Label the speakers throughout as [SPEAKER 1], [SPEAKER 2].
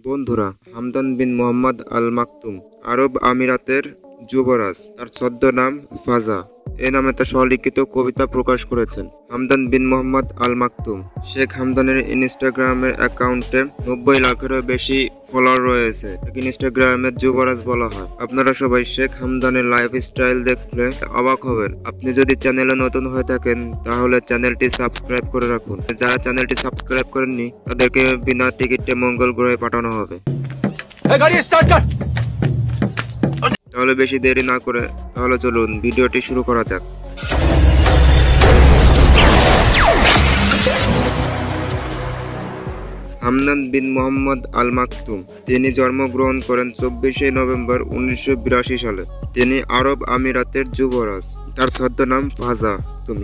[SPEAKER 1] বন্ধুরা, Hamdan bin Mohammed Al Maktum আরব আমিরাতের যুবরাজ। তার ছদ্মনাম ফাজা। এই নামে তার স্বলিখিত কবিতা প্রকাশ করেছেন Hamdan bin Mohammed Al Maktum. Sheikh হামদানের ইনস্টাগ্রামের অ্যাকাউন্টে 90 লাখেরও বেশি ফলোয়ার রয়েছে। তাকে ইনস্টাগ্রামের যুবরাজ বলা হয়। আপনারা সবাই শেখ হামদানের লাইফস্টাইল দেখলে অবাক হবেন। আপনি যদি চ্যানেলে নতুন হয়ে থাকেন তাহলে চ্যানেলটি সাবস্ক্রাইব করে রাখুন। যারা চ্যানেলটি সাবস্ক্রাইব করেননি তাদেরকে বিনা টিকিটে মঙ্গল গ্রহে পাঠানো হবে। তাহলে বেশি দেরি না করে তাহলে চলুন ভিডিওটি শুরু করা যাক। Hamdan bin Mohammed Al Maktum তিনি জন্মগ্রহণ করেন 24শে নভেম্বর 1982 সালে। তিনি আরব আমিরাতের যুবরাজ। তার ছদ্মনাম ফাজা।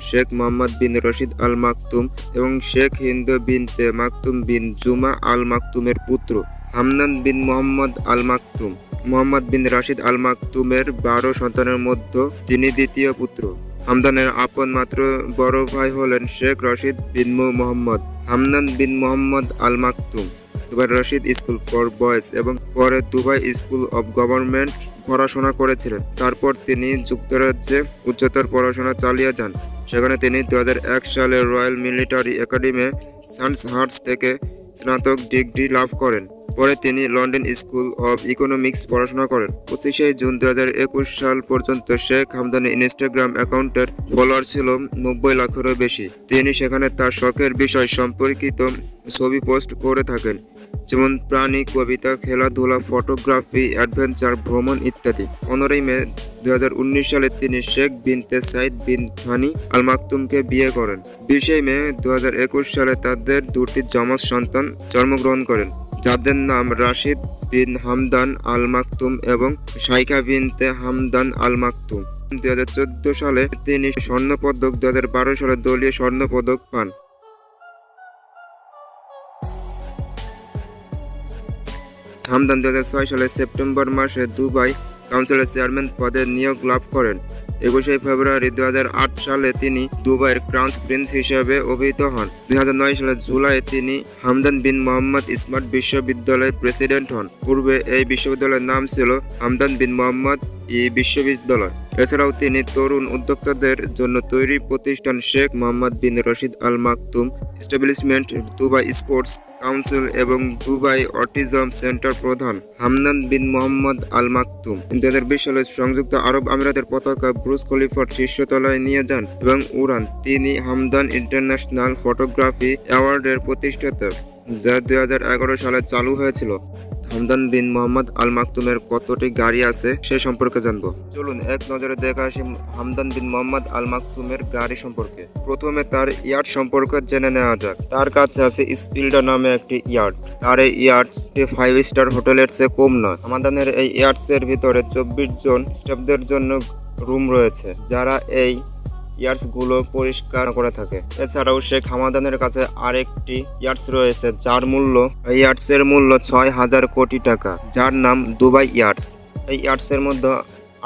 [SPEAKER 1] Sheikh Mohammed bin Rashid Al Maktum এবং শেখ হিন্দ বিনতে মাকতুম বিন জুমা আল মাকতুমের পুত্র। Hamdan bin Mohammed Al Maktum Mohammad বিন রাশিদ আল মাকতুমের 12 সন্তানের মধ্যে তিনি দ্বিতীয় পুত্র। হামদানের আপন মাত্র বড় ভাই হলেন Sheikh Rashid bin Mohammed. Hamdan bin Mohammed Al Maktoum Dubai Rashid school for boys এবং পরে দুবাই স্কুল অব গভর্নমেন্ট পড়াশোনা করেছিলেন। তারপর তিনি যুক্তরাজ্যে উচ্চতর পড়াশোনা চালিয়ে যান। সেখানে তিনি 2001 সালে রয়্যাল মিলিটারি একাডেমি সান্ডহার্স্ট থেকে স্নাতক ডিগ্রি লাভ করেন। পরে তিনি লন্ডন স্কুল অব ইকোনমিক্স পড়াশোনা করেন। 25শে জুন 2021 সাল পর্যন্ত শেখ হামদানের ইনস্টাগ্রাম অ্যাকাউন্টের ফলোয়ার ছিল 90 লাখেরও বেশি। তিনি সেখানে তার শখের বিষয় সম্পর্কিত ছবি পোস্ট করে থাকেন, যেমন প্রাণী, কবিতা, খেলাধুলা, ফটোগ্রাফি, অ্যাডভেঞ্চার, ভ্রমণ ইত্যাদি। 15 মে 2019 সালে তিনি শেখ বিনতে সাইদ বিন থানি আল মাকতুমকে বিয়ে করেন। 20 মে 2021 সালে তাদের দুটি যমজ সন্তান জন্মগ্রহণ করেন, যাদের নাম রাশিদ বিন হামদান আল মাকতুম এবং শাইখা বিনতে হামদান আল মাকতুম। 2014 সালে তিনি স্বর্ণপদক, 2012 সালে দলীয় স্বর্ণপদক পান। হামদান 2006 সালে সেপ্টেম্বর মাসে দুবাই কাউন্সিলের চেয়ারম্যান পদে নিয়োগ লাভ করেন। 21 ফেব্রুয়ারি 2008 সালে তিনি দুবাইয়ের ক্রাউন প্রিন্স হিসেবে অভিহিত হন। 2009 সালের জুলাই তিনি হামদান বিন মোহাম্মদ স্মার্ট বিশ্ববিদ্যালয়ের প্রেসিডেন্ট হন। পূর্বে এই বিশ্ববিদ্যালয়ের নাম ছিল হামদান বিন মোহাম্মদ বিশ্ববিদ্যালয়। এছাড়াও তিনি তরুণ উদ্যোক্তাদের জন্য তৈরি প্রতিষ্ঠান Sheikh Mohammed bin Rashid Al Maktoum establishment, Dubai sports council এবং দুবাই অটিজম সেন্টার প্রধান। Hamdan bin Mohammed Al Maktum 2020 সালে সংযুক্ত আরব আমিরাতের পতাকা ব্রুজ খলিফার শীর্ষতলায় নিয়ে যান এবং উড়ান। তিনি হামদান ইন্টারন্যাশনাল ফটোগ্রাফি অ্যাওয়ার্ডের প্রতিষ্ঠাতা, যা 2011 সালে চালু হয়েছিল। হামদান বিন মোহাম্মদ আল মাকতুমের কতটি গাড়ি আছে সে সম্পর্কে জানবো। চলুন এক নজরে দেখে আসি হামদান বিন মোহাম্মদ আল মাকতুমের গাড়ি সম্পর্কে। প্রথমে তার ইয়ার্ড সম্পর্কে জেনে নেওয়া যাক। তার কাছে আছে স্পিলডা নামে একটি ইয়ার্ড। তার এই ইয়ার্ডস 5 স্টার হোটেলের চেয়ে কম নয়। হামদানের এই ইয়ার্ডসের ভিতরে 24 জন স্টাফদের জন্য রুম রয়েছে, যারা এই ইয়ার্ডসগুলো পরিষ্কার করে থাকে। এছাড়াও শেখ হামদানের কাছে আরেকটি ইয়ার্ডস রয়েছে, যার মূল্য এই ইয়ার্ডসের মূল্য 6,000 কোটি টাকা, যার নাম দুবাই ইয়ার্ডস। এই ইয়ার্ডসের মধ্যে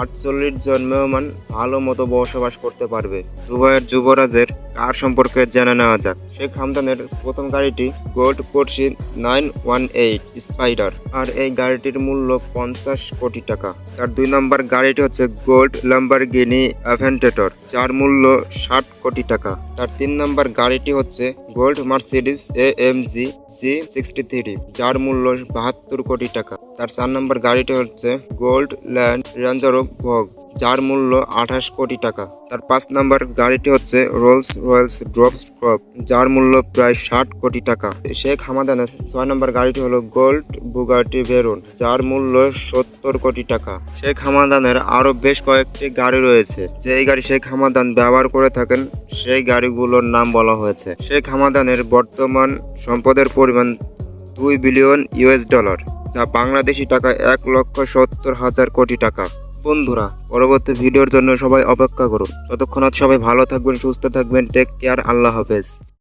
[SPEAKER 1] 48 জন মেহমান ভালো মতো বসবাস করতে পারবে। দুবাইয়ের যুবরাজের কার সম্পর্কে জেনে নেওয়া যাক। শেখ হামদানের প্রথম গাড়িটি গোল্ড পোর্শে 918 স্পাইডার, আর এই গাড়িটির মূল্য 50 কোটি টাকা। তার 2 নম্বর গাড়িটি হচ্ছে গোল্ড ল্যাম্বরগিনি অ্যাভেন্টেটর, যার মূল্য 60 কোটি টাকা। তার 3 নম্বর গাড়িটি হচ্ছে গোল্ড মার্সিডিজ AMG C63, যার মূল্য 72 কোটি টাকা। তার 4 নম্বর গাড়িটি হচ্ছে গোল্ড ল্যান্ড রেঞ্জার ভগ, যার মূল্য 28 কোটি টাকা। তার 5 নম্বর গাড়িটি হচ্ছে রোলস রয়েলস ড্রপস্টপ, যার মূল্য প্রায় 60 কোটি টাকা। শেখ হামদানের 6 নম্বর গাড়িটি হলো গোল্ড বুগাটি ভেরন, যার মূল্য 70 কোটি টাকা। শেখ হামদানের আরো বেশ কয়েকটি গাড়ি রয়েছে। যেই গাড়ি শেখ হামদান ব্যবহার করে থাকেন সেই গাড়িগুলোর নাম বলা হয়েছে। শেখ হামদানের বর্তমান সম্পদের পরিমাণ $2 বিলিয়ন, যা বাংলাদেশি টাকায় 1,70,000 কোটি টাকা। বন্ধুরা, পরবর্তী ভিডিওর জন্য সবাই অপেক্ষা করুন। ততক্ষণ সবাই ভালো থাকবেন, সুস্থ থাকবেন। Take care. আল্লাহ হাফেজ।